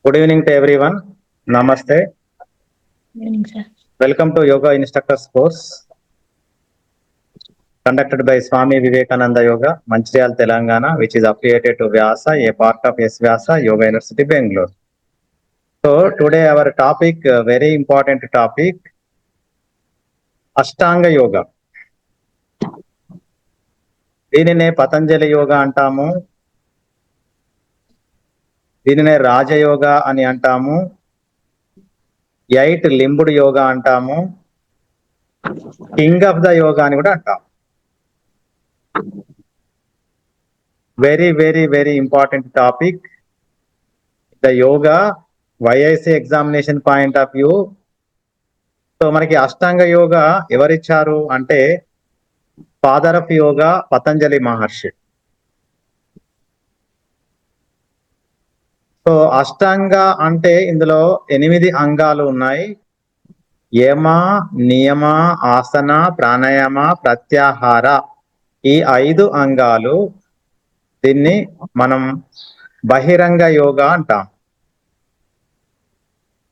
Good evening to everyone. Namaste. Good evening, sir. Welcome to Yoga Instructors course conducted by Swami Vivekananda Yoga, Mancherial, Telangana, which is affiliated to Vyasa, a part of S Vyasa Yoga University, Bangalore. So today our topic, very important topic, Ashtanga Yoga. దీనినే పతంజలి యోగా అంటాము, దీనినే రాజయోగా అని అంటాము, 8 లింబుడు యోగా అంటాము, king of the yoga అని కూడా అంటాం. Very important topic. The yoga, why I say examination point of view. So మనకి అష్టాంగ యోగా ఎవరిచ్చారు అంటే father of yoga Patanjali Maharshi. So Ashtanga అంటే ఇందులో 8 అంగాలు ఉన్నాయి. యమ, నియమ, ఆసన, ప్రాణాయామ, ప్రత్యాహార, ఈ 5 అంగాలు. దీన్ని మనం బహిరంగ యోగా అంటాం.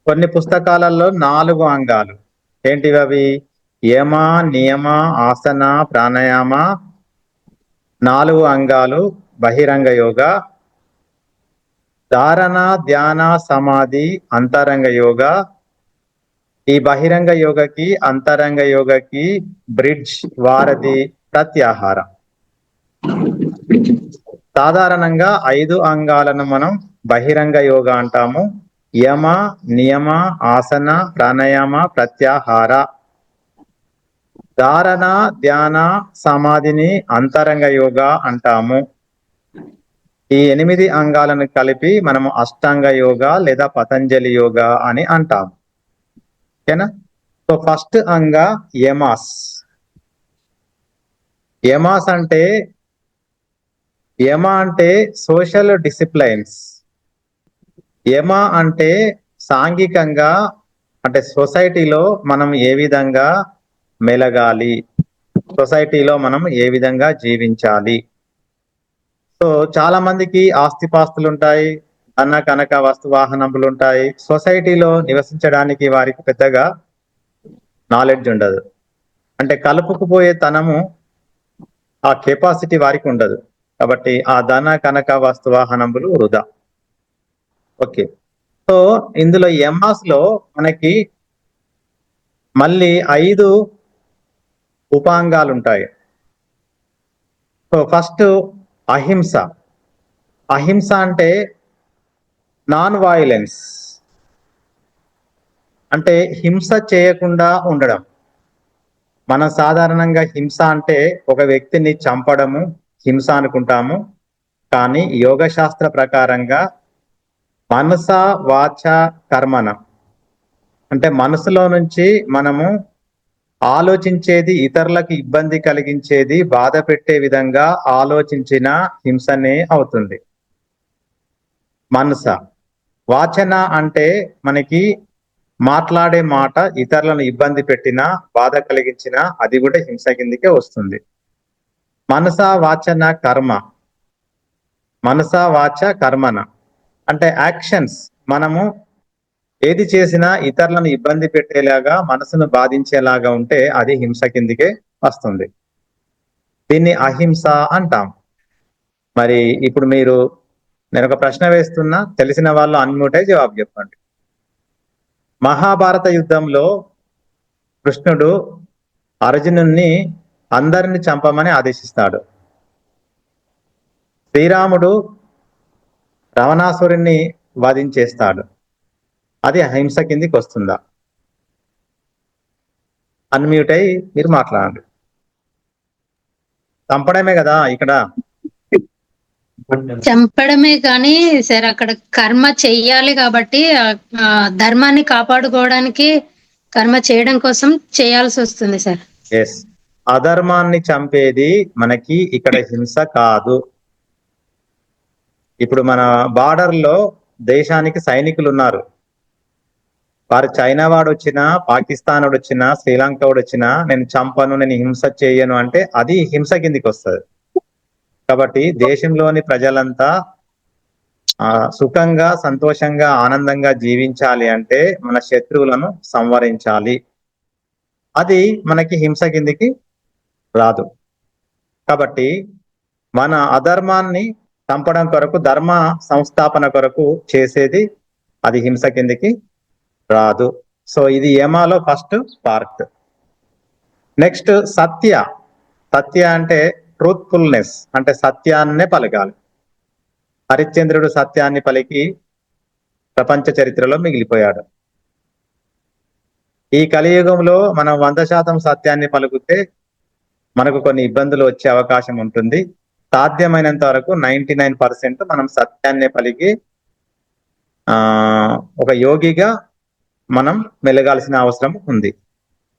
కొన్ని పుస్తకాలలో 4 అంగాలు. ఏంటివి అవి? యమ, నియమ, ఆసన, ప్రాణాయామ, 4 అంగాలు బహిరంగ యోగా. ధారణ, ధ్యాన, సమాధి అంతరంగ యోగా. ఈ బహిరంగ యోగకి అంతరంగ యోగకి బ్రిడ్జ్, వారధి, ప్రత్యాహారం. సాధారణంగా 5 అంగాలను మనం బహిరంగ యోగా అంటాము. యమ, నియమ, ఆసన, ప్రాణాయామ, ప్రత్యాహార. ధారణ, ధ్యాన, సమాధిని అంతరంగ యోగా అంటాము. ఈ 8 అంగాలను కలిపి మనము అష్టాంగ యోగా లేదా పతంజలి యోగా అని అంటాం. ఓకేనా? సో ఫస్ట్ అంగ యమాస్. యమాస్ అంటే, యమ అంటే సోషల్ డిసిప్లైన్స్. యమ అంటే సాంఘికంగా, అంటే సొసైటీలో మనం ఏ విధంగా మెలగాలి, సొసైటీలో మనం ఏ విధంగా జీవించాలి. సో చాలా మందికి ఆస్తిపాస్తులు ఉంటాయి, అన్న కనక వస్తు వాహనములు ఉంటాయి. సొసైటీలో నివసించడానికి వారికి పెద్దగా నాలెడ్జ్ ఉండదు. అంటే కలుపుకుపోయే తనము, ఆ కెపాసిటీ వారికి ఉండదు. కాబట్టి ఆ ధన కనక వస్తు వాహనములు వృధా. ఓకే. సో ఇందులో యమాస్ లో మనకి మళ్ళీ 5 ఉపాంగాలు ఉంటాయి. సో ఫస్ట్ అహింస. అహింస అంటే నాన్ వైలెన్స్, అంటే హింస చేయకుండా ఉండడం. మనం సాధారణంగా హింస అంటే ఒక వ్యక్తిని చంపడము హింస అనుకుంటాము. కానీ యోగ శాస్త్ర ప్రకారంగా మనస వాచ కర్మన, అంటే మనసులో నుంచి మనము ఆలోచించేది ఇతరులకు ఇబ్బంది కలిగించేది, బాధ పెట్టే విధంగా ఆలోచించిన హింసనే అవుతుంది మనస. వాచన అంటే మనకి మాట్లాడే మాట ఇతరులను ఇబ్బంది పెట్టినా, బాధ కలిగించినా అది కూడా హింస కిందికే వస్తుంది. మనస వాచన కర్మ. మనస వాచ కర్మన అంటే యాక్షన్స్. మనము ఏది చేసినా ఇతరులను ఇబ్బంది పెట్టేలాగా, మనసును బాధించేలాగా ఉంటే అది హింస కిందికే వస్తుంది. దీన్ని అహింస అంటాం. మరి ఇప్పుడు నేను ఒక ప్రశ్న వేస్తున్నా, తెలిసిన వాళ్ళు అన్మ్యూట్ అయి జవాబు చెప్పండి. మహాభారత యుద్ధంలో కృష్ణుడు అర్జునుణ్ణి అందరిని చంపమని ఆదేశిస్తాడు. శ్రీరాముడు రావణాసురుణ్ణి వధించేస్తాడు. అది అహింస కిందికి వస్తుందా? అన్మ్యూట్ అయి మీరు మాట్లాడండి. చంపడమే కదా ఇక్కడ. చంపడమే కానీ సార్, అక్కడ కర్మ చెయ్యాలి కాబట్టి ధర్మాన్ని కాపాడుకోవడానికి కర్మ చేయడం కోసం చేయాల్సి వస్తుంది సార్. ఎస్, అధర్మాన్ని చంపేది మనకి ఇక్కడ హింస కాదు. ఇప్పుడు మన బార్డర్ లో దేశానికి సైనికులు ఉన్నారు. వారు చైనా వాడు వచ్చినా, పాకిస్తాన్ వాడు వచ్చినా, శ్రీలంక వాడు వచ్చినా నేను చంపను, నేను హింస చేయను అంటే అది హింస కిందికి వస్తుంది. కాబట్టి దేశంలోని ప్రజలంతా సుఖంగా, సంతోషంగా, ఆనందంగా జీవించాలి అంటే మన శత్రువులను సంవరించాలి. అది మనకి హింస కిందికి రాదు. కాబట్టి మన అధర్మాన్ని చంపడం కొరకు, ధర్మ సంస్థాపన కొరకు చేసేది అది హింస కిందికి రాదు. సో ఇది యమాలో ఫస్ట్ పార్ట్. నెక్స్ట్ సత్య. సత్య అంటే ట్రూత్ఫుల్నెస్, అంటే సత్యాన్నే పలకాలి. హరిశ్చంద్రుడు సత్యాన్ని పలికి ప్రపంచ చరిత్రలో మిగిలిపోయాడు. ఈ కలియుగంలో మనం 100% సత్యాన్ని పలుకుతే మనకు కొన్ని ఇబ్బందులు వచ్చే అవకాశం ఉంటుంది. సాధ్యమైనంత వరకు 99% మనం సత్యాన్నే పలికి ఒక యోగిగా మనం మెలగాల్సిన అవసరం ఉంది.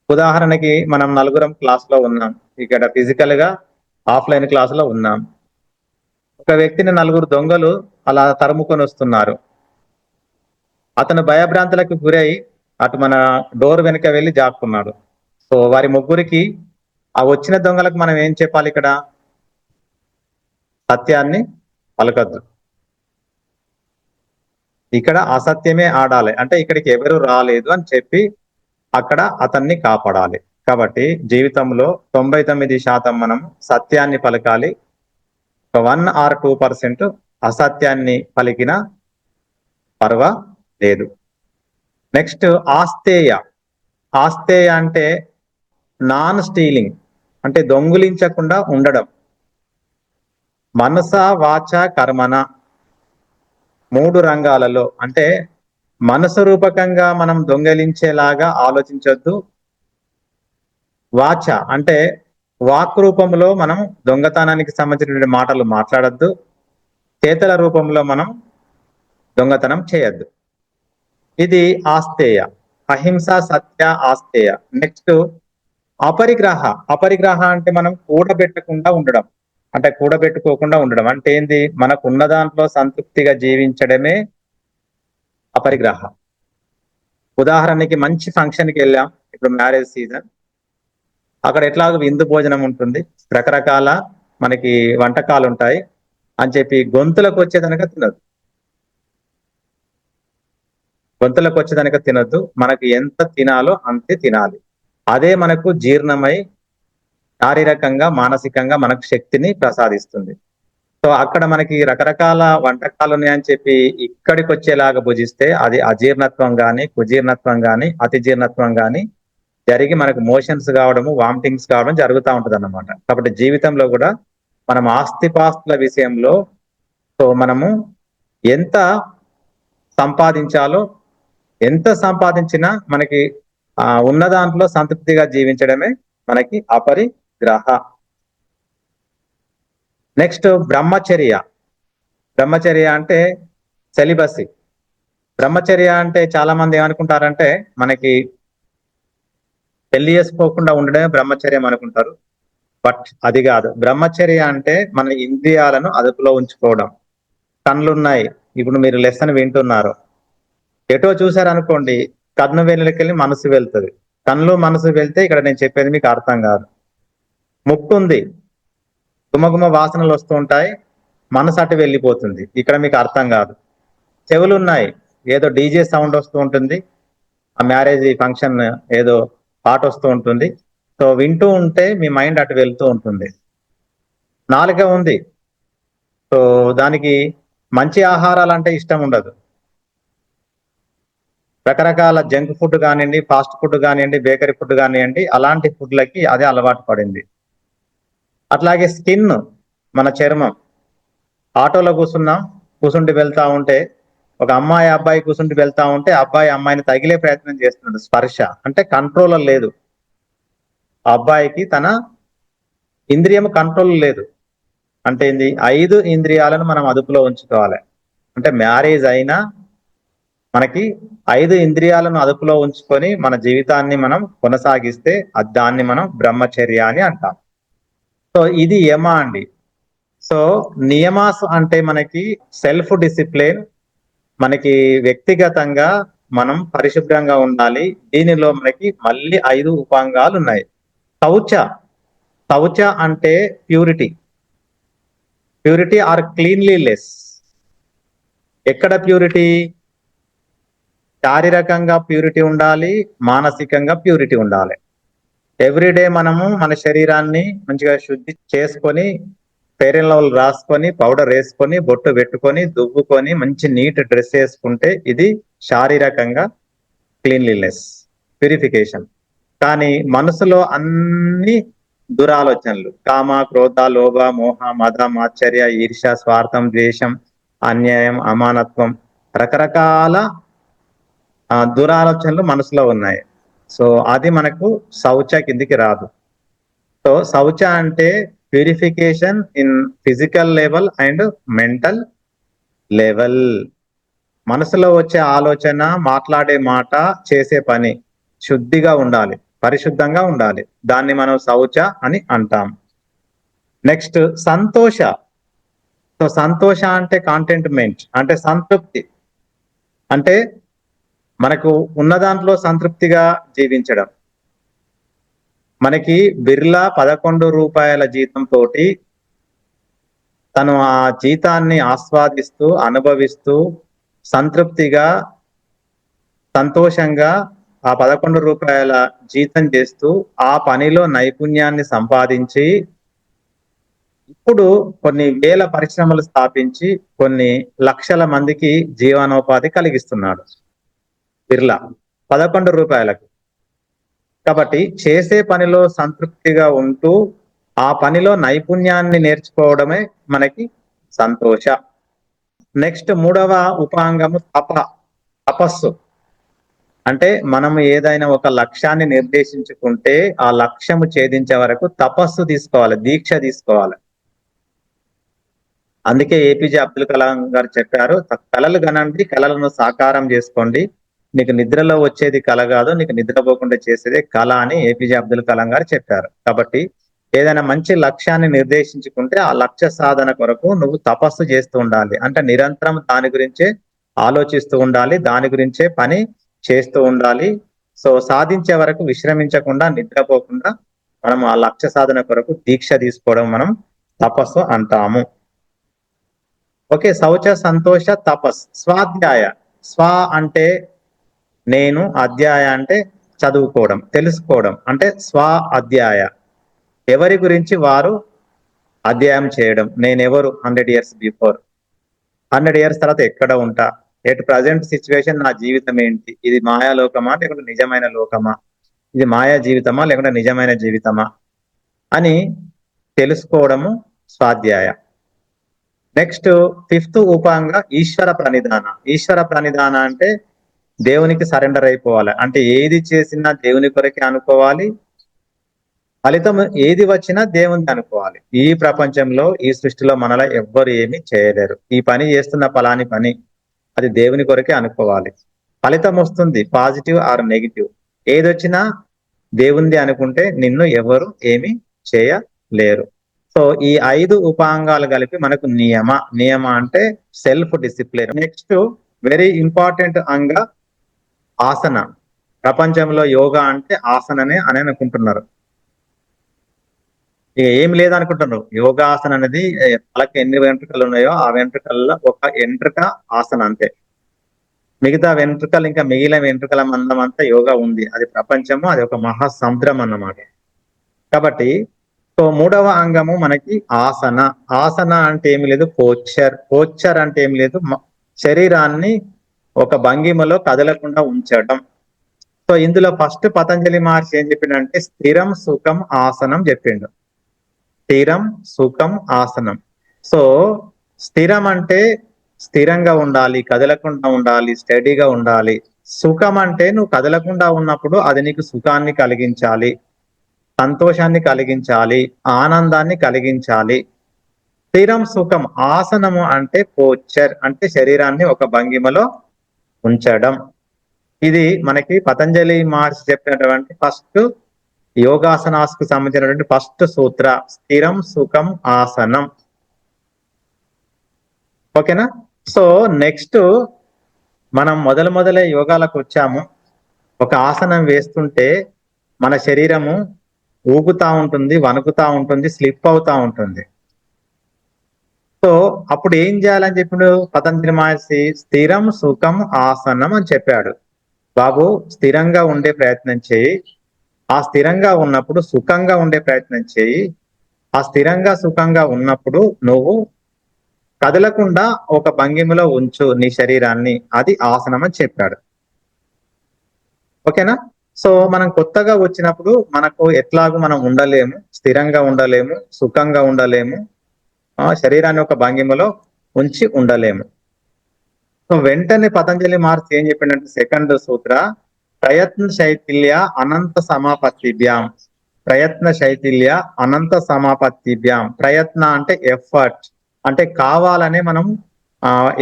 ఉదాహరణకి మనం నలుగురం క్లాస్ లో ఉన్నాం, ఇక్కడ ఫిజికల్ గా ఆఫ్లైన్ క్లాస్ లో ఉన్నాం. ఒక వ్యక్తిని నలుగురు దొంగలు అలా తరుముకొని వస్తున్నారు. అతను భయభ్రాంతులకు గురై అటు మన డోర్ వెనుక వెళ్ళి జాక్కున్నాడు. సో వారి ముగ్గురికి, ఆ వచ్చిన దొంగలకు మనం ఏం చెప్పాలి? ఇక్కడ సత్యాన్ని పలకద్దు, ఇక్కడ అసత్యమే ఆడాలి. అంటే ఇక్కడికి ఎవరు రాలేదు అని చెప్పి అక్కడ అతన్ని కాపాడాలి. కాబట్టి జీవితంలో 99% మనం సత్యాన్ని పలకాలి. 1 or 2% అసత్యాన్ని పలికినా పర్వాలేదు. నెక్స్ట్ ఆస్తేయ. ఆస్తేయ అంటే నాన్ స్టీలింగ్, అంటే దొంగిలించకుండా ఉండడం. మనస వాచ కర్మన 3 రంగాలలో, అంటే మనసు రూపకంగా మనం దొంగలించేలాగా ఆలోచించొద్దు. వాచ అంటే వాక్ రూపంలో మనం దొంగతనానికి సంబంధించిన మాటలు మాట్లాడద్దు. చేతల రూపంలో మనం దొంగతనం చేయొద్దు. ఇది ఆస్తేయ. అహింస, సత్య, ఆస్తేయ. నెక్స్ట్ అపరిగ్రహ. అపరిగ్రహ అంటే మనం కూడబెట్టకుండా ఉండడం, అంటే కూడబెట్టుకోకుండా ఉండడం అంటే ఏంది? మనకు ఉన్న దాంట్లో సంతృప్తిగా జీవించడమే అపరిగ్రహ. ఉదాహరణకి మంచి ఫంక్షన్కి వెళ్ళాం, ఇప్పుడు మ్యారేజ్ సీజన్, అక్కడ ఎట్లాగో విందు భోజనం ఉంటుంది, రకరకాల మనకి వంటకాలు ఉంటాయి అని చెప్పి గొంతులకు వచ్చేదనక తినద్దు. గొంతులకు వచ్చేదనక తినద్దు. మనకు ఎంత తినాలో అంతే తినాలి. అదే మనకు జీర్ణమై శారీరకంగా, మానసికంగా మనకు శక్తిని ప్రసాదిస్తుంది. సో అక్కడ మనకి రకరకాల వంటకాలు ఉన్నాయని చెప్పి ఇక్కడికి వచ్చేలాగా భుజిస్తే అది అజీర్ణత్వం గాని, కుజీర్ణత్వం గాని, అతి జీర్ణత్వం గాని జరిగి మనకు మోషన్స్ కావడము, వామిటింగ్స్ కావడం జరుగుతూ ఉంటది అన్నమాట. కాబట్టి జీవితంలో కూడా మనం ఆస్తిపాస్తుల విషయంలో సో మనము ఎంత సంపాదించాలో, ఎంత సంపాదించినా మనకి ఉన్న దాంట్లో సంతృప్తిగా జీవించడమే మనకి అపరిగ్రహ. నెక్స్ట్ బ్రహ్మచర్య. బ్రహ్మచర్య అంటే సెలిబసీ. బ్రహ్మచర్య అంటే చాలా మంది ఏమనుకుంటారంటే మనకి పెళ్లి చేసుకోకుండా ఉండడమే బ్రహ్మచర్యం అనుకుంటారు. బట్ అది కాదు. బ్రహ్మచర్య అంటే మన ఇంద్రియాలను అదుపులో ఉంచుకోవడం. కళ్ళున్నాయి, ఇప్పుడు మీరు లెసన్ వింటున్నారు, ఎటో చూసారనుకోండి, కన్ను వెనులకెళ్ళి మనసు వెళ్తుంది. కళ్ళు మనసు వెళ్తే ఇక్కడ నేను చెప్పేది మీకు అర్థం కాదు. ముక్కు ఉంది, గుమగుమ వాసనలు వస్తూ ఉంటాయి, మనసు అటు వెళ్ళిపోతుంది, ఇక్కడ మీకు అర్థం కాదు. చెవులు ఉన్నాయి, ఏదో డీజే సౌండ్ వస్తూ ఉంటుంది, ఆ మ్యారేజ్ ఫంక్షన్ ఏదో పాట వస్తూ ఉంటుంది, సో వింటూ ఉంటే మీ మైండ్ అటు వెళ్తూ ఉంటుంది. నాలుక ఉంది, సో దానికి మంచి ఆహారాలు అంటే ఇష్టం ఉండదు. రకరకాల జంక్ ఫుడ్ కానివ్వండి, ఫాస్ట్ ఫుడ్ కానివ్వండి, బేకరీ ఫుడ్ కానివ్వండి, అలాంటి ఫుడ్లకి అదే అలవాటు పడింది. అట్లాగే స్కిన్, మన చర్మం. ఆటోలో కూర్చుండి వెళ్తా ఉంటే ఒక అమ్మాయి అబ్బాయి కూర్చుండి వెళ్తా ఉంటే అబ్బాయి అమ్మాయిని తగిలే ప్రయత్నం చేస్తున్నాడు. స్పర్శ అంటే కంట్రోల్ లేదు. ఆ అబ్బాయికి తన ఇంద్రియం కంట్రోల్ లేదు. అంటే ఏంది? 5 ఇంద్రియాలను మనం అదుపులో ఉంచుకోవాలి. అంటే మ్యారేజ్ అయినా మనకి 5 ఇంద్రియాలను అదుపులో ఉంచుకొని మన జీవితాన్ని మనం కొనసాగిస్తే దాన్ని మనం బ్రహ్మచర్య అని అంటాం. సో ఇది యమ అండి. సో నియమాస్ అంటే మనకి సెల్ఫ్ డిసిప్లిన్, మనకి వ్యక్తిగతంగా మనం పరిశుభ్రంగా ఉండాలి. దీనిలో మనకి మళ్ళీ 5 ఉపాంగాలు ఉన్నాయి. శౌచ. శౌచ అంటే ప్యూరిటీ, ప్యూరిటీ ఆర్ క్లీన్లీనెస్. ఎక్కడ ప్యూరిటీ? శారీరకంగా ప్యూరిటీ ఉండాలి, మానసికంగా ప్యూరిటీ ఉండాలి. ఎవ్రీడే మనము మన శరీరాన్ని మంచిగా శుద్ధి చేసుకొని, ఫెయిర్ అండ్ లవ్లీ రాసుకొని, పౌడర్ వేసుకొని, బొట్టు పెట్టుకొని, దువ్వుకొని, మంచి నీట్ డ్రెస్ వేసుకుంటే ఇది శారీరకంగా క్లీన్లీనెస్, ప్యూరిఫికేషన్. కానీ మనసులో అన్ని దురాలోచనలు, కామ, క్రోధ, లోభ, మోహ, మద, మాత్సర్య, ఈర్ష్య, స్వార్థం, ద్వేషం, అన్యాయం, అమానత్వం, రకరకాల దురాలోచనలు మనసులో ఉన్నాయి. సో అది మనకు శౌచ కిందికి రాదు. సో శౌచ అంటే purification in physical level and mental level. మనసులో వచ్చే ఆలోచన, మాట్లాడే మాట, చేసే పని శుద్ధిగా ఉండాలి, పరిశుద్ధంగా ఉండాలి. దాన్ని మనం శౌచ అని అంటాం. నెక్స్ట్ సంతోష. సో సంతోష అంటే కాంటెంట్మెంట్, అంటే సంతృప్తి, అంటే మనకు ఉన్న దాంట్లో సంతృప్తిగా జీవించడం. మనకి బిర్లా 11 రూపాయల జీతంతో తను ఆ జీతాన్ని ఆస్వాదిస్తూ, అనుభవిస్తూ, సంతృప్తిగా, సంతోషంగా ఆ 11 రూపాయల జీతం చేస్తూ ఆ పనిలో నైపుణ్యాన్ని సంపాదించి ఇప్పుడు కొన్ని వేల పరిశ్రమలు స్థాపించి కొన్ని లక్షల మందికి జీవనోపాధి కలిగిస్తున్నాడు బిర్లా 11 రూపాయలకు. కాబట్టి చేసే పనిలో సంతృప్తిగా ఉంటూ ఆ పనిలో నైపుణ్యాన్ని నేర్చుకోవడమే మనకి సంతోష. నెక్స్ట్ మూడవ ఉపాంగము తపస్సు. అంటే మనం ఏదైనా ఒక లక్ష్యాన్ని నిర్దేశించుకుంటే ఆ లక్ష్యము ఛేదించే వరకు తపస్సు తీసుకోవాలి, దీక్ష తీసుకోవాలి. అందుకే ఏపీజే అబ్దుల్ కలాం గారు చెప్పారు, కలలు కనండి, కలలను సాకారం చేసుకోండి. నీకు నిద్రలో వచ్చేది కల కాదు, నీకు నిద్రపోకుండా చేసేదే కళ అని ఏపీజే అబ్దుల్ కలాం గారు చెప్పారు. కాబట్టి ఏదైనా మంచి లక్ష్యాన్ని నిర్దేశించుకుంటే ఆ లక్ష్య సాధన కొరకు నువ్వు తపస్సు చేస్తూ ఉండాలి. అంటే నిరంతరం దాని గురించే ఆలోచిస్తూ ఉండాలి, దాని గురించే పని చేస్తూ ఉండాలి. సో సాధించే వరకు విశ్రమించకుండా, నిద్రపోకుండా మనం ఆ లక్ష్య సాధన కొరకు దీక్ష తీసుకోవడం మనం తపస్సు అంటాము. ఓకే, శౌచ, సంతోష, తపస్. స్వాధ్యాయ. స్వ అంటే నేను, అధ్యాయ అంటే చదువుకోవడం, తెలుసుకోవడం. అంటే స్వ అధ్యాయ, ఎవరి గురించి వారు అధ్యాయం చేయడం. నేనెవరు 100 years బిఫోర్, 100 years తర్వాత ఎక్కడ ఉంటా, ఎట్ ప్రజెంట్ సిచ్యువేషన్ నా జీవితం ఏంటి, ఇది మాయాలోకమా లేకుంటే నిజమైన లోకమా, ఇది మాయా జీవితమా లేకుంటే నిజమైన జీవితమా అని తెలుసుకోవడము స్వాధ్యాయ. నెక్స్ట్ 5th ఉపాంగ ఈశ్వర ప్రణిధాన. ఈశ్వర ప్రణిధాన అంటే దేవునికి సరెండర్ అయిపోవాలి. అంటే ఏది చేసినా దేవుని కొరకే అనుకోవాలి, ఫలితం ఏది వచ్చినా దేవుని అనుకోవాలి. ఈ ప్రపంచంలో, ఈ సృష్టిలో మనలో ఎవ్వరు ఏమి చేయలేరు. ఈ పని చేస్తున్న ఫలాని పని అది దేవుని కొరకే అనుకోవాలి. ఫలితం వస్తుంది పాజిటివ్ ఆర్ నెగిటివ్, ఏదొచ్చినా దేవుంది అనుకుంటే నిన్ను ఎవరు ఏమి చేయలేరు. సో ఈ 5 ఉపాంగాలు కలిపి మనకు నియమ అంటే self discipline. Next very important అంగ ఆసన. ప్రపంచంలో యోగా అంటే ఆసననే అని అనుకుంటున్నారు. ఇక ఏం లేదనుకుంటున్నారు. యోగాసన అనేది తలకి ఎన్ని వెంట్రుకలు ఉన్నాయో ఆ వెంట్రుకల్లో ఒక వెంట్రుక ఆసన అంతే. మిగతా వెంట్రుకలు, ఇంకా మిగిలిన వెంట్రుకల మందం అంతా యోగా ఉంది. అది ప్రపంచము, అది ఒక మహాసముద్రం అన్నమాట. కాబట్టి సో మూడవ అంగము మనకి ఆసన. ఆసన అంటే ఏమి లేదు, పోస్చర్. పోస్చర్ అంటే ఏమి లేదు, శరీరాన్ని ఒక భంగిమలో కదలకుండా ఉంచడం. సో ఇందులో ఫస్ట్ పతంజలి మహర్షి ఏం చెప్పిండంటే స్థిరం సుఖం ఆసనం చెప్పిండు. స్థిరం సుఖం ఆసనం. సో స్థిరం అంటే స్థిరంగా ఉండాలి, కదలకుండా ఉండాలి, స్టడీగా ఉండాలి. సుఖం అంటే నువ్వు కదలకుండా ఉన్నప్పుడు అది నీకు సుఖాన్ని కలిగించాలి, సంతోషాన్ని కలిగించాలి, ఆనందాన్ని కలిగించాలి. స్థిరం సుఖం. ఆసనము అంటే పోస్చర్, అంటే శరీరాన్ని ఒక భంగిమలో ఉంచడం. ఇది మనకి పతంజలి మహర్షి చెప్పినటువంటి ఫస్ట్ యోగాసనాస్కు సంబంధించినటువంటి ఫస్ట్ సూత్ర, స్థిరం సుఖం ఆసనం. ఓకేనా? సో నెక్స్ట్ మనం మొదలే యోగాలకు వచ్చాము. ఒక ఆసనం వేస్తుంటే మన శరీరము ఊగుతా ఉంటుంది, వణుకుతా ఉంటుంది, స్లిప్ అవుతా ఉంటుంది. సో అప్పుడు ఏం చేయాలని చెప్పిండు పతంజలి మహర్షి? స్థిరం సుఖం ఆసనం అని చెప్పాడు. బాబు, స్థిరంగా ఉండే ప్రయత్నం చేయి. ఆ స్థిరంగా ఉన్నప్పుడు సుఖంగా ఉండే ప్రయత్నం చేయి. ఆ స్థిరంగా సుఖంగా ఉన్నప్పుడు నువ్వు కదలకుండా ఒక భంగిమలో ఉంచు నీ శరీరాన్ని. అది ఆసనం అని చెప్పాడు. ఓకేనా? సో మనం కొత్తగా వచ్చినప్పుడు మనకు ఎట్లాగూ మనం ఉండలేము, స్థిరంగా ఉండలేము, సుఖంగా ఉండలేము, శరీరాన్ని ఒక భంగిమలో ఉంచి ఉండలేము. సో వెంటనే పతంజలి మహర్షి ఏం చెప్పిండంటే సెకండ్ సూత్ర, ప్రయత్న శైథిల్య అనంత సమాపత్తిభ్యాం. ప్రయత్న శైథిల్య అనంత సమాపత్తిభ్యాం. ప్రయత్న అంటే ఎఫర్ట్, అంటే కావాలనే మనం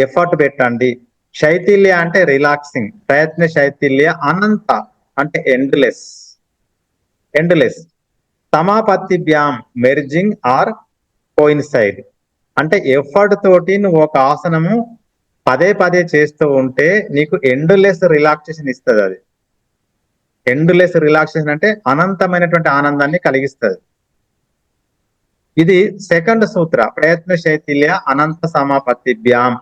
ఎఫర్ట్ పెట్టండి. శైథిల్య అంటే రిలాక్సింగ్. ప్రయత్న శైథిల్య అనంత అంటే ఎండ్లెస్. ఎండ్లెస్. సమాపత్తిభ్యాం మెర్జింగ్ ఆర్ కోయిన్సైడ్. అంటే ఎఫర్ట్ తోటి నువ్వు ఒక ఆసనము పదే పదే చేస్తూ ఉంటే నీకు ఎండ్లెస్ రిలాక్సేషన్ ఇస్తుంది. అది ఎండ్లెస్ రిలాక్సేషన్ అంటే అనంతమైనటువంటి ఆనందాన్ని కలిగిస్తుంది. ఇది సెకండ్ సూత్ర, ప్రయత్న శైథిల్య అనంత సమాపత్తిభ్యాం.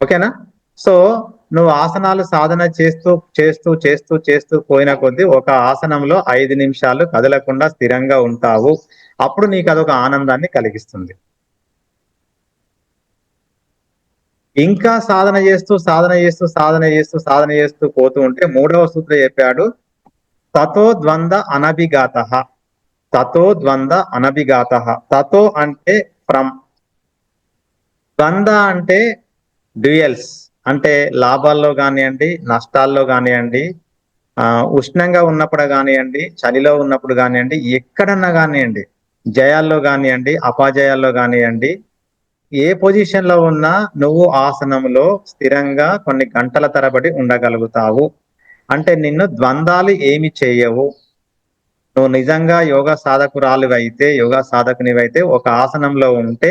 ఓకేనా? సో నువ్వు ఆసనాలు సాధన చేస్తూ చేస్తూ చేస్తూ చేస్తూ పోయిన కొద్దీ ఒక ఆసనంలో 5 నిమిషాలు కదలకుండా స్థిరంగా ఉంటావు. అప్పుడు నీకు అదొక ఆనందాన్ని కలిగిస్తుంది. ఇంకా సాధన చేస్తూ సాధన చేస్తూ సాధన చేస్తూ సాధన చేస్తూ పోతూ ఉంటే మూడవ సూత్రం చెప్పాడు, తతో ద్వంద్వ అనభిఘాత. తతో ద్వంద్వ అనభిఘాత. తతో అంటే ఫ్రమ్, ద్వంద్వ అంటే డ్యూయల్స్, అంటే లాభాల్లో కానివ్వండి, నష్టాల్లో కానివ్వండి, ఉష్ణంగా ఉన్నప్పుడు కానివ్వండి, చలిలో ఉన్నప్పుడు కానివ్వండి, ఎక్కడన్నా కానివ్వండి, జయాల్లో కానివ్వండి, అపజయాల్లో కానివ్వండి, ఏ పొజిషన్ లో ఉన్నా నువ్వు ఆసనంలో స్థిరంగా కొన్ని గంటల తరబడి ఉండగలుగుతావు. అంటే నిన్ను ద్వంద్వాలు ఏమి చేయవు. నువ్వు నిజంగా యోగా సాధకురాలివైతే, యోగా సాధకునివైతే ఒక ఆసనంలో ఉంటే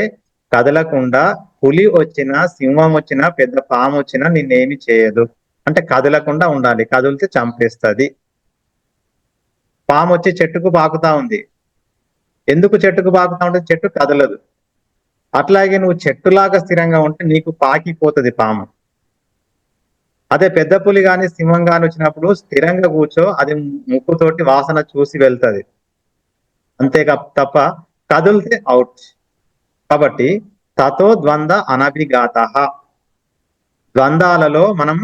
కదలకుండా పులి వచ్చినా, సింహం వచ్చినా, పెద్ద పాము వచ్చినా నిన్నేమి చేయదు. అంటే కదలకుండా ఉండాలి, కదిలితే చంపేస్తుంది. పాము వచ్చి చెట్టుకు పాకుతా ఉంది. ఎందుకు చెట్టుకు పాకుతా ఉంటే చెట్టు కదలదు. అట్లాగే నువ్వు చెట్టులాగా స్థిరంగా ఉంటే నీకు పాకిపోతుంది పాము. అదే పెద్ద పులి గాని సింహం గాని వచ్చినప్పుడు స్థిరంగా కూర్చో, అది ముక్కుతోటి వాసన చూసి వెళ్తది, అంతే తప్ప కదిలితే అవుట్. కాబట్టి తతో ద్వంద్వ అనభిఘాత. ద్వంద్వాలలో మనం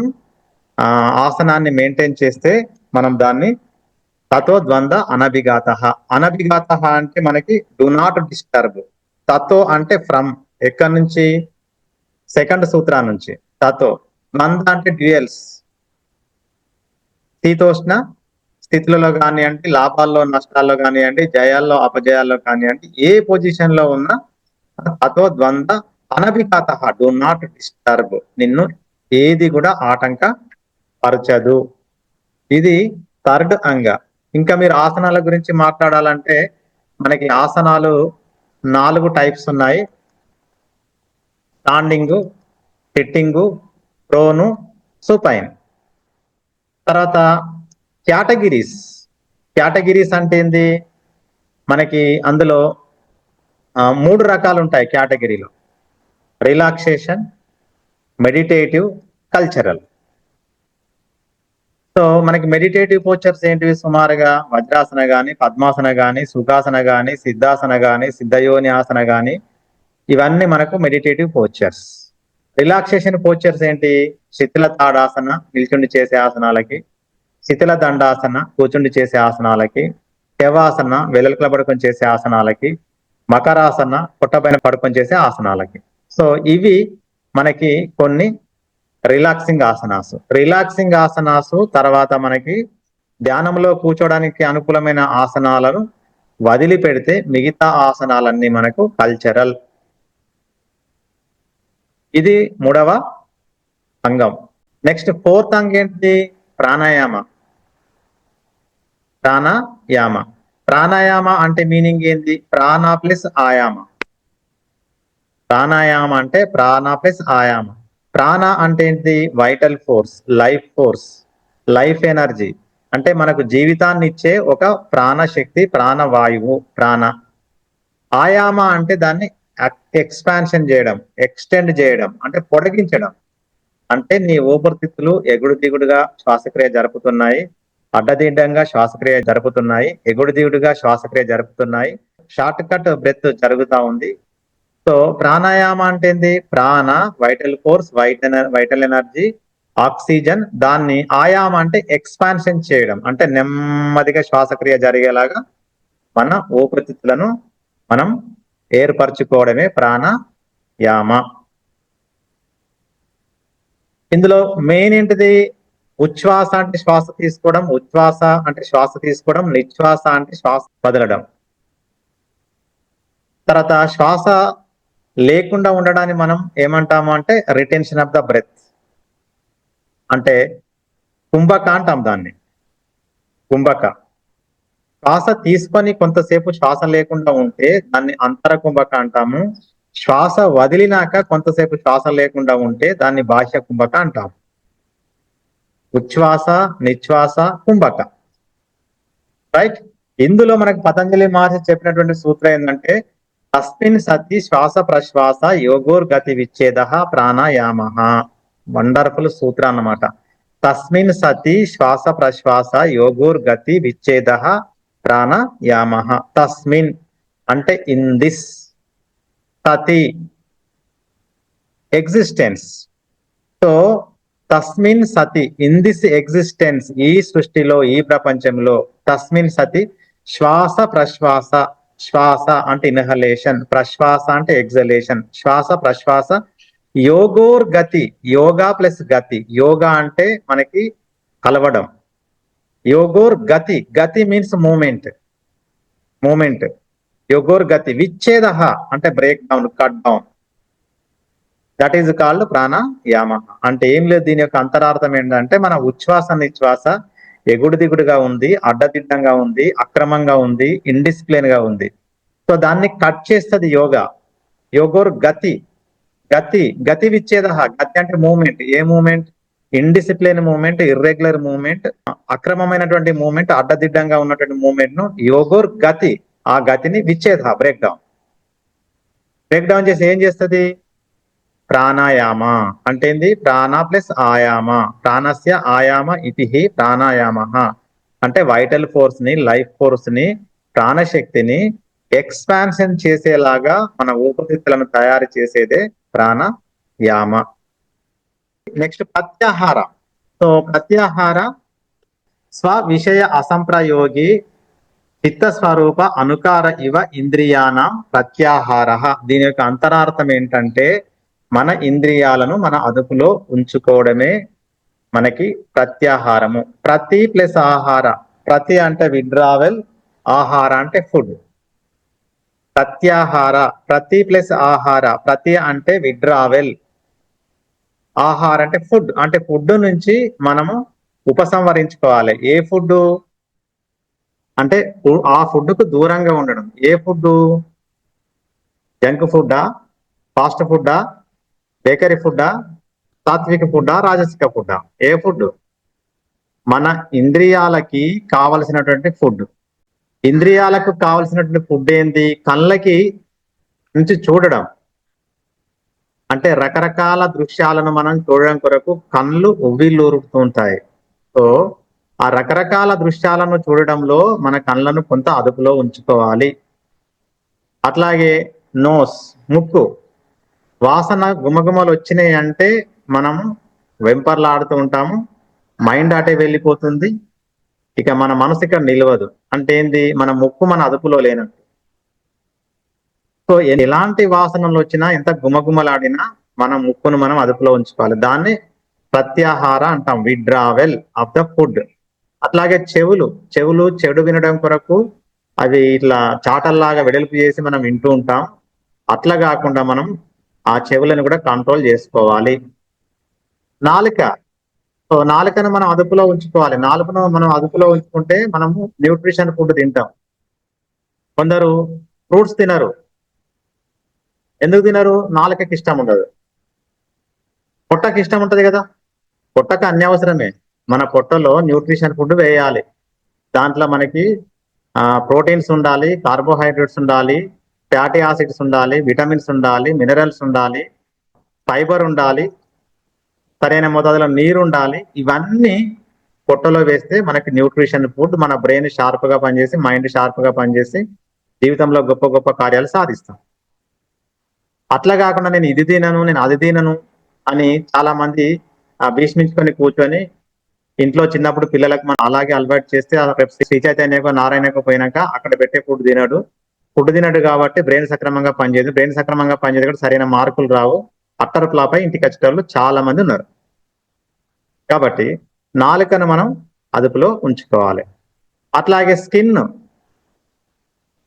ఆసనాన్ని మెయింటైన్ చేస్తే మనం దాన్ని తతో ద్వంద్వ అనభిఘాత. అనభిఘాత అంటే మనకి డు నాట్ డిస్టర్బ్. తతో అంటే ఫ్రమ్, ఎక్కడి నుంచి? సెకండ్ సూత్రా నుంచి. తతో. ద్వంద్వ అంటే డ్యూయల్స్, శీతోష్ణ స్థితులలో కానివ్వండి, లాభాల్లో నష్టాల్లో కానివ్వండి, జయాల్లో అపజయాల్లో కానివ్వండి, ఏ పొజిషన్ లో ఉన్నా తతో ద్వంద్వ అనభిఘాత, డు నాట్ డిస్టర్బ్. నిన్ను ఏది కూడా ఆటంక పరచదు. ఇది థర్డ్ అంగ. ఇంకా మీరు ఆసనాల గురించి మాట్లాడాలంటే మనకి ఆసనాలు 4 టైప్స్ ఉన్నాయి. Standing, sitting, prone, supine. తర్వాత కేటగిరీస్. కేటగిరీస్ అంటే ఏంది? మనకి అందులో 3 రకాలు ఉంటాయి కేటగిరీలో: రిలాక్సేషన్, మెడిటేటివ్, కల్చరల్. సో మనకి మెడిటేటివ్ పోస్చర్స్ ఏంటివి? సుమారుగా వజ్రాసన గాని, పద్మాసన గాని, సుఖాసన గాని, సిద్ధాసన గాని, సిద్ధయోని ఆసన గాని, ఇవన్నీ మనకు మెడిటేటివ్ పోస్చర్స్. రిలాక్సేషన్ పోస్చర్స్ ఏంటి? శిథిల తాడాసన, నిల్చుండి చేసే ఆసనాలకి; శిథిల దండాసన, కూర్చుండి చేసే ఆసనాలకి; శవాసన, వెలకల పడుకొని చేసే ఆసనాలకి; మకరాసన, పుట్టపైన పడుకొని చేసే ఆసనాలకి. సో ఇవి మనకి కొన్ని రిలాక్సింగ్ ఆసనాసు. రిలాక్సింగ్ ఆసనాసు తర్వాత మనకి ధ్యానంలో కూర్చోడానికి అనుకూలమైన ఆసనాలను వదిలిపెడితే మిగతా ఆసనాలన్నీ మనకు కల్చరల్. ఇది 3వ అంగం. నెక్స్ట్ 4th అంగం ఏంటి? ప్రాణాయామ. ప్రాణాయామ. ప్రాణాయామ అంటే మీనింగ్ ఏంటి? ప్రాణ ప్లస్ ఆయామ. ప్రాణాయామ అంటే ప్రాణ ప్లస్ ఆయామ. ప్రాణ అంటే ఏంటి? Vital force, life force, life energy. అంటే మనకు జీవితాన్ని ఇచ్చే ఒక ప్రాణశక్తి, ప్రాణవాయువు ప్రాణ. ఆయామ అంటే దాన్ని ఎక్స్పాన్షన్ చేయడం, ఎక్స్టెండ్ చేయడం అంటే పొడిగించడం. అంటే నీ ఊపిరితిత్తులు ఎగుడు దిగుడుగా శ్వాసక్రియ జరుపుతున్నాయి, అడ్డదిడ్డంగా శ్వాసక్రియ జరుపుతున్నాయి, ఎగుడు దిగుడుగా శ్వాసక్రియ జరుపుతున్నాయి, షార్ట్ కట్ బ్రెత్ జరుగుతా ఉంది. సో ప్రాణాయామ అంటే ఏంది? ప్రాణ, vital force, vital energy, oxygen. దాన్ని ఆయామ అంటే ఎక్స్పాన్షన్ చేయడం, అంటే నెమ్మదిగా శ్వాసక్రియ జరిగేలాగా మన ఊపిరితిత్తులను మనం ఏర్పరచుకోవడమే ప్రాణాయామ. ఇందులో మెయిన్ ఏంటిది? ఉచ్ఛ్వాస అంటే శ్వాస తీసుకోవడం, ఉచ్ఛ్వాస అంటే శ్వాస తీసుకోవడం, నిశ్వాస అంటే శ్వాస వదలడం. తర్వాత శ్వాస లేకుండా ఉండడాన్ని మనం ఏమంటాము అంటే రిటెన్షన్ ఆఫ్ ద బ్రెత్, అంటే కుంభక అంటాం దాన్ని. కుంభక. శ్వాస తీసుకొని కొంతసేపు శ్వాస లేకుండా ఉంటే దాన్ని అంతర కుంభక అంటాము. శ్వాస వదిలినాక కొంతసేపు శ్వాస లేకుండా ఉంటే దాన్ని బాహ్య కుంభక అంటాం. ఉచ్ఛ్వాస, నిశ్వాస, కుంభక. రైట్. ఇందులో మనకు పతంజలి మహర్షి చెప్పినటువంటి సూత్రం ఏంటంటే తస్మిన్ సతి శ్వాస ప్రశ్వాస యోగోర్ గతి విచ్ఛేద ప్రాణాయామ. వండర్ఫుల్ సూత్రం అన్నమాట. తస్మిన్ సతి శ్వాస ప్రశ్వాస యోగోర్ గతి విచ్ఛేద ప్రాణాయామ. తస్మిన్ అంటే in this, Sati existence. So తస్మిన్ సతి ఇన్ దిస్ ఎగ్జిస్టెన్స్, ఈ సృష్టిలో, ఈ ప్రపంచంలో, తస్మిన్ సతి శ్వాస ప్రశ్వాస, శ్వాస అంటే ఇన్హలేషన్, ప్రశ్వాస అంటే ఎగ్జలేషన్, శ్వాస ప్రశ్వాస యోగోర్ గతి, యోగా ప్లస్ గతి. యోగా అంటే మనకి కలవడం, యోగోర్ గతి, గతి మీన్స్ మూమెంట్, మూమెంట్. యోగోర్ గతి విచ్ఛేద అంటే break down, cut down. That is called pranayama. అంటే ఏం లేదు, దీని యొక్క అంతరార్థం ఏంటంటే మన ఉచ్ఛ్వాస నిశ్వాస ఎగుడు దిగుడుగా ఉంది, అడ్డదిడ్డంగా ఉంది, అక్రమంగా ఉంది, ఇండిసిప్లిన్ గా ఉంది. సో దాన్ని కట్ చేస్తుంది యోగా. యోగోర్ గతి, గతి, గతి విచ్ఛేద. గతి అంటే మూమెంట్. ఏ movement? Indiscipline movement, irregular movement, అక్రమమైనటువంటి మూమెంట్, అడ్డదిడ్డంగా ఉన్నటువంటి మూమెంట్ ను యోగోర్ గతి, ఆ గతిని విచ్ఛేద, బ్రేక్ డౌన్. బ్రేక్ డౌన్ చేసి ఏం చేస్తుంది? ప్రాణాయామ. అంటే ఏంది? ప్రాణ ప్లస్ ఆయామ, ప్రాణస్య ఆయామ ఇతి ప్రాణాయామ. అంటే వైటల్ ఫోర్స్ ని, లైఫ్ ఫోర్స్ ని, ప్రాణశక్తిని ఎక్స్పాన్షన్ చేసేలాగా మన ఊపిరితిత్తులను తయారు చేసేదే ప్రాణాయామ. నెక్స్ట్ ప్రత్యాహార. సో ప్రత్యాహార స్వ విషయ అసంప్రయోగి చిత్త స్వరూప అనుకార ఇవ ఇంద్రియానాం ప్రత్యాహార. దీని యొక్క అంతరార్థం ఏంటంటే మన ఇంద్రియాలను మన అదుపులో ఉంచుకోవడమే మనకి ప్రత్యాహారము. ప్రతి ప్లస్ ఆహార. ప్రతి అంటే విడ్రావెల్, ఆహార అంటే ఫుడ్. ప్రత్యాహార, ప్రతి ప్లస్ ఆహార. ప్రతి అంటే విడ్రావెల్, ఆహార అంటే ఫుడ్. అంటే ఫుడ్ నుంచి మనము ఉపసంహరించుకోవాలి. ఏ ఫుడ్ అంటే ఆ ఫుడ్ కు దూరంగా ఉండడం. ఏ ఫుడ్? జంక్ ఫుడ్డా, ఫాస్ట్ ఫుడ్డా, బేకరీ ఫుడ్డా, సాత్విక ఫుడ్డా, రాజసిక ఫుడ్డా? ఏ ఫుడ్? మన ఇంద్రియాలకి కావలసినటువంటి ఫుడ్. ఇంద్రియాలకు కావలసినటువంటి ఫుడ్ ఏంది? కళ్ళకి నుంచి చూడడం. అంటే రకరకాల దృశ్యాలను మనం చూడడం కొరకు కళ్ళు ఉవ్విళ్ళూరుతూ ఉంటాయి. సో ఆ రకరకాల దృశ్యాలను చూడడంలో మన కళ్ళను కొంత అదుపులో ఉంచుకోవాలి. అట్లాగే నోస్, ముక్కు. వాసన గుమగుమలు వచ్చినాయి అంటే మనం వెంపర్లాడుతూ ఉంటాము, మైండ్ అటే వెళ్ళిపోతుంది, ఇక మన మనసు ఇక్కడ నిలవదు. అంటే ఏంది? మన ముక్కు మన అదుపులో లేనట్టు. సో ఎలాంటి వాసనలు వచ్చినా, ఎంత గుమగుమలాడినా మన ముక్కును మనం అదుపులో ఉంచుకోవాలి. దాన్ని ప్రత్యాహార అంటాం, విడ్రావెల్ ఆఫ్ ద ఫుడ్. అట్లాగే చెవులు, చెవులు చెడు వినడం కొరకు అవి ఇట్లా చాటల్లాగా వెడల్పు చేసి మనం వింటూ ఉంటాం. అట్లా కాకుండా మనం ఆ చెవులను కూడా కంట్రోల్ చేసుకోవాలి. నాలుక. సో నాలుకను మనం అదుపులో ఉంచుకోవాలి. నాలుకను మనం అదుపులో ఉంచుకుంటే మనము న్యూట్రిషన్ ఫుడ్ తింటాం. కొందరు ఫ్రూట్స్ తినరు. ఎందుకు తినరు? నాలుకకి ఇష్టం ఉండదు. పొట్టకి ఇష్టం ఉంటది కదా. పొట్టకు అన్ని అవసరమే. మన పొట్టలో న్యూట్రిషన్ ఫుడ్ వేయాలి. దాంట్లో మనకి ప్రోటీన్స్ ఉండాలి, కార్బోహైడ్రేట్స్ ఉండాలి, ఫ్యాటీ యాసిడ్స్ ఉండాలి, విటమిన్స్ ఉండాలి, మినరల్స్ ఉండాలి, ఫైబర్ ఉండాలి, సరైన మోతాదులో నీరు ఉండాలి. ఇవన్నీ పొట్టలో వేస్తే మనకి న్యూట్రిషన్ ఫుడ్, మన బ్రెయిన్ షార్ప్ గా పనిచేసి, మైండ్ షార్ప్ గా పనిచేసి జీవితంలో గొప్ప గొప్ప కార్యాలు సాధిస్తాం. అట్లా కాకుండా నేను ఇది తినను, నేను అది తినను అని చాలా మంది భీష్మించుకొని కూర్చొని ఇంట్లో చిన్నప్పుడు పిల్లలకు మనం అలాగే అలవాటు చేస్తే రేపు శ్రీ చైతన్యకో నారాయణకో పోయినాక అక్కడ పెట్టే ఫుడ్ తినడు కాబట్టి బ్రెయిన్ సక్రమంగా పనిచేయదు. బ్రెయిన్ సక్రమంగా పనిచేయదు కాబట్టి సరైన మార్కులు రావు. అట్టర్ ఫ్లాప్ అయి ఇంటికి వచ్చేటోళ్ళు చాలా మంది ఉన్నారు. కాబట్టి నాలుకను మనం అదుపులో ఉంచుకోవాలి. అట్లాగే స్కిన్,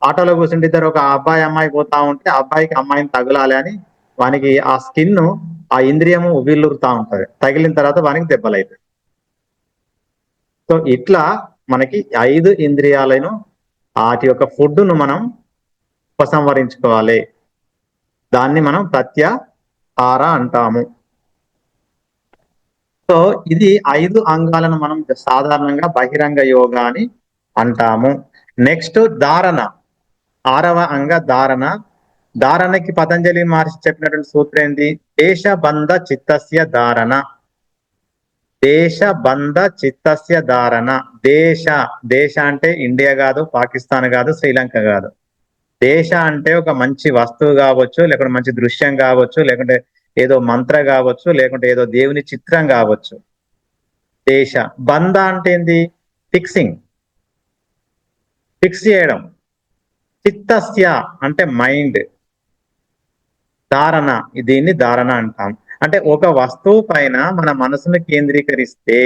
ఆటోలో కూర్చుంటే ఇద్దరు ఒక అబ్బాయి అమ్మాయి పోతా ఉంటే అబ్బాయికి అమ్మాయిని తగులాలి అని వానికి ఆ స్కిన్, ఆ ఇంద్రియము ఉవ్విల్లురుతా ఉంటది. తగిలిన తర్వాత వానికి దెబ్బలు అవుతాయి. సో ఇట్లా మనకి 5 ఇంద్రియాలను వాటి యొక్క ఫుడ్ ను మనం ఉపసంహరించుకోవాలి. దాన్ని మనం ప్రత్యాహార అంటాము. సో ఇది 5 అంగాలను మనం సాధారణంగా బహిరంగ యోగా అని అంటాము. నెక్స్ట్ ధారణ, 6వ అంగ ధారణ. ధారణకి పతంజలి మహర్షి చెప్పినటువంటి సూత్రం ఏంటి? దేశబంధ చిత్తస్య ధారణ. దేశబంధ చిత్తస్య ధారణ. దేశ అంటే ఇండియా కాదు, పాకిస్తాన్ కాదు, శ్రీలంక కాదు. దేశ అంటే ఒక మంచి వస్తువు కావచ్చు, లేకుంటే మంచి దృశ్యం కావచ్చు, లేకుంటే ఏదో మంత్ర కావచ్చు, లేకుంటే ఏదో దేవుని చిత్రం కావచ్చు. దేశ. బంధ అంటే ఏంది? ఫిక్స్ చేయడం. చిత్తస్య అంటే మైండ్. ధారణ, దీన్ని ధారణ అంటాం. అంటే ఒక వస్తువు పైన మన మనసును కేంద్రీకరిస్తే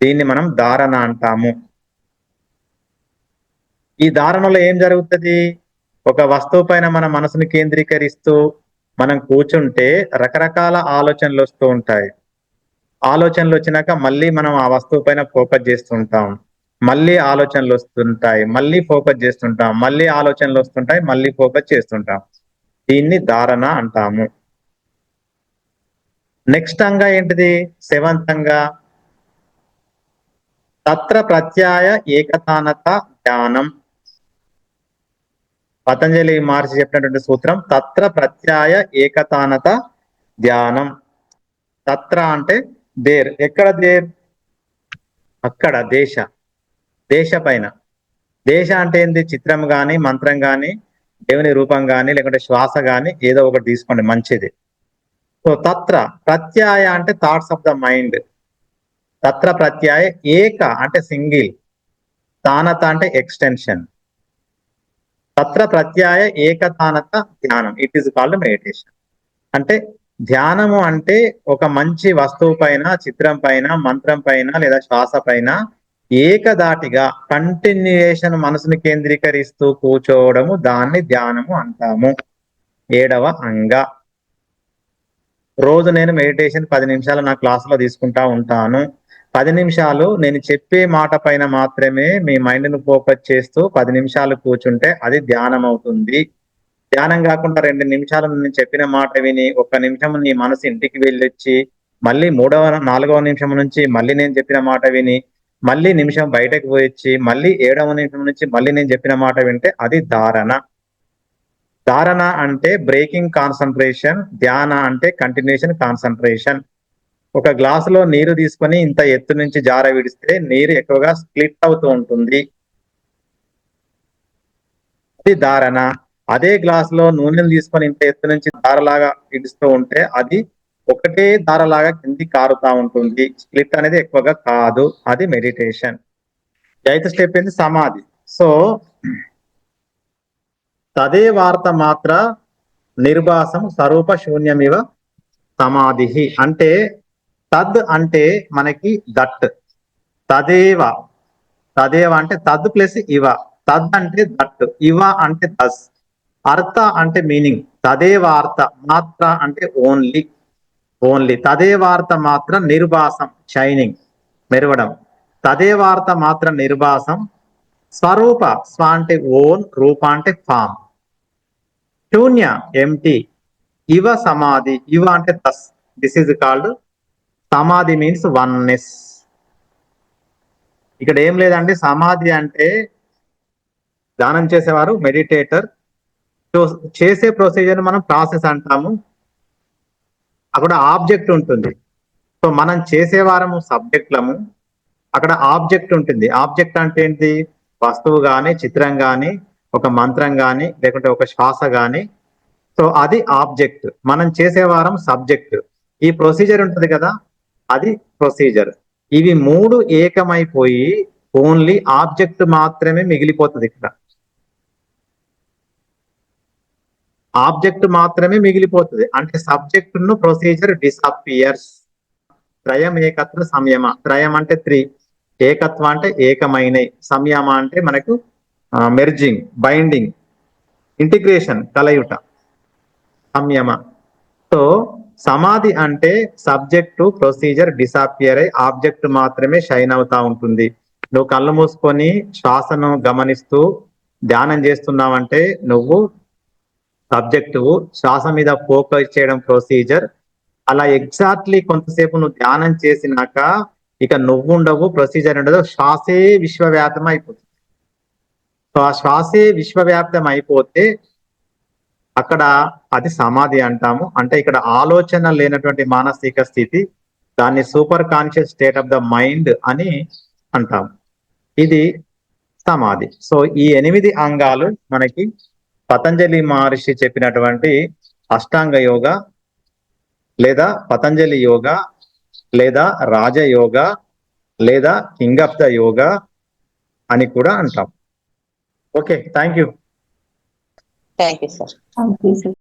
దీన్ని మనం ధారణ అంటాము. ఈ ధారణలో ఏం జరుగుతుంది? ఒక వస్తువు పైన మన మనసును కేంద్రీకరిస్తూ మనం కూర్చుంటే రకరకాల ఆలోచనలు వస్తూ ఉంటాయి. ఆలోచనలు వచ్చినాక మళ్ళీ మనం ఆ వస్తువు పైన ఫోకస్ చేస్తుంటాం. మళ్ళీ ఆలోచనలు వస్తుంటాయి, మళ్ళీ ఫోకస్ చేస్తుంటాం, మళ్ళీ ఆలోచనలు వస్తుంటాయి, మళ్ళీ ఫోకస్ చేస్తుంటాం. దీన్ని ధారణ అంటాము. నెక్స్ట్ అంగా ఏంటిది? 7th అంగా తత్ర ప్రత్యయ ఏకతానత ధ్యానం. పతంజలి మహర్షి చెప్పినటువంటి సూత్రం తత్ర ప్రత్యయ ఏకతానత ధ్యానం. తత్ర అంటే దేర్. ఎక్కడ దేర్? అక్కడ. దేశ పైన. దేశ అంటే ఏంది? చిత్రం గాని, మంత్రం గాని, దేవుని రూపం గాని, లేకుంటే శ్వాస గాని ఏదో ఒకటి తీసుకోండి, మంచిది. సో తత్ర ప్రత్యయ అంటే థాట్స్ ఆఫ్ ద మైండ్. తత్ర ప్రత్యయ ఏక అంటే సింగిల్, తానత అంటే ఎక్స్టెన్షన్. తత్ర ప్రత్యయ ఏకతానత ధ్యానం. It is called meditation. అంటే ధ్యానము అంటే ఒక మంచి వస్తువు పైన, చిత్రం పైన, మంత్రం పైన లేదా శ్వాస పైన ఏకదాటిగా కంటిన్యూయేషన్ మనసుని కేంద్రీకరిస్తూ కూర్చోవడము, దాన్ని ధ్యానము అంటాము. 7వ అంగ. రోజు నేను మెడిటేషన్ 10 నిమిషాలు నా క్లాసులో తీసుకుంటా ఉంటాను. 10 నిమిషాలు నేను చెప్పే మాట పైన మాత్రమే మీ మైండ్ ను ఫోకస్ చేస్తూ 10 నిమిషాలు కూర్చుంటే అది ధ్యానం అవుతుంది. ధ్యానం కాకుండా 2 నిమిషాలు నేను చెప్పిన మాట విని 1 నిమిషం నీ మనసు ఇంటికి వెళ్ళొచ్చి మళ్ళీ 4వ నిమిషం నుంచి మళ్ళీ నేను చెప్పిన మాట విని మళ్ళీ నిమిషం బయటకు పోయొచ్చి మళ్ళీ 7వ నిమిషం నుంచి మళ్ళీ నేను చెప్పిన మాట వింటే అది ధారణ. ధారణ అంటే బ్రేకింగ్ కాన్సన్ట్రేషన్, ధ్యాన అంటే కంటిన్యూషన్ కాన్సన్ట్రేషన్. ఒక గ్లాసులో నీరు తీసుకొని ఇంత ఎత్తు నుంచి జార విడిస్తే నీరు ఎక్కువగా స్ప్లిట్ అవుతూ ఉంటుంది, అది ధారణ. అదే గ్లాసులో నూనెను తీసుకొని ఇంత ఎత్తు నుంచి ధారలాగా ఇడుస్తూ ఉంటే అది ఒకటే ధారలాగా కింది కారుతా ఉంటుంది, స్ప్లిట్ అనేది ఎక్కువగా కాదు, అది మెడిటేషన్. 8th స్టెప్ ఏంది? సమాధి. సో తదే వార్త మాత్ర నిర్భాసం స్వరూప శూన్యమివ సమాధి. అంటే తద్ అంటే మనకి దట్, తదేవ అంటే తద్ ప్లస్ ఇవ. తద్ అంటే దట్, ఇవ అంటే దస్, అర్థ అంటే మీనింగ్, తదేవార్త, మాత్ర అంటే ఓన్లీ. తదేవార్త మాత్ర నిర్భాసం షైనింగ్, మెరవడం. తదేవార్త మాత్ర నిర్భాసం స్వరూప, స్వ అంటే ఓన్, రూప అంటే ఫామ్, శూన్య ఎంటీ, ఇవ సమాధి, ఇవ అంటే దస్. దిస్ ఈజ్ కాల్డ్ సమాధి, మీన్స్ వన్నెస్. ఇక్కడ ఏం లేదండి, సమాధి అంటే ధ్యానం చేసేవారు మెడిటేటర్, సో చేసే ప్రొసీజర్ మనం ప్రాసెస్ అంటాము. అక్కడ ఆబ్జెక్ట్ ఉంటుంది. సో మనం చేసే వారము సబ్జెక్ట్లము, అక్కడ ఆబ్జెక్ట్ ఉంటుంది. ఆబ్జెక్ట్ అంటే ఏంటి? వస్తువు గాని, చిత్రం గాని, ఒక మంత్రం గాని, లేకుంటే ఒక శ్వాస గాని. సో అది ఆబ్జెక్ట్. మనం చేసే వారం సబ్జెక్ట్. ఈ ప్రొసీజర్ ఉంటుంది కదా, అది ప్రొసీజర్. ఇవి మూడు ఏకమైపోయి ఓన్లీ ఆబ్జెక్ట్ మాత్రమే మిగిలిపోతుంది. ఇక్కడ ఆబ్జెక్ట్ మాత్రమే మిగిలిపోతుంది. అంటే సబ్జెక్ట్ ను ప్రొసీజర్ డిసపియర్స్. త్రయం ఏకత్వ సంయమ. త్రయం అంటే 3, ఏకత్వ అంటే ఏకమైన, సంయమ అంటే మనకు మెర్జింగ్, బైండింగ్, ఇంటిగ్రేషన్, కలయుట, సంయమ. సో సమాధి అంటే సబ్జెక్టు ప్రొసీజర్ డిసాపియర్ అయి ఆబ్జెక్ట్ మాత్రమే షైన్ అవుతా ఉంటుంది. నువ్వు కళ్ళు మూసుకొని శ్వాసను గమనిస్తూ ధ్యానం చేస్తున్నావంటే నువ్వు సబ్జెక్టు, శ్వాస మీద ఫోకస్ చేయడం ప్రొసీజర్. అలా ఎగ్జాక్ట్లీ కొంతసేపు నువ్వు ధ్యానం చేసినాక ఇక నువ్వు ఉండవు, ప్రొసీజర్ ఉండదు, శ్వాసే విశ్వవ్యాప్తం అయిపోతుంది. సో ఆ శ్వాసే విశ్వవ్యాప్తం అయిపోతే అక్కడ అది సమాధి అంటాము. అంటే ఇక్కడ ఆలోచన లేనటువంటి మానసిక స్థితి, దాన్ని super conscious state of the mind అని అంటాము. ఇది సమాధి. సో ఈ 8 అంగాలు మనకి పతంజలి మహర్షి చెప్పినటువంటి అష్టాంగ యోగ, లేదా పతంజలి యోగ, లేదా రాజయోగ, లేదా కింగ్ ఆఫ్ ద యోగ అని కూడా అంటాం. Okay, thank you. Thank you sir. Thank you, sir.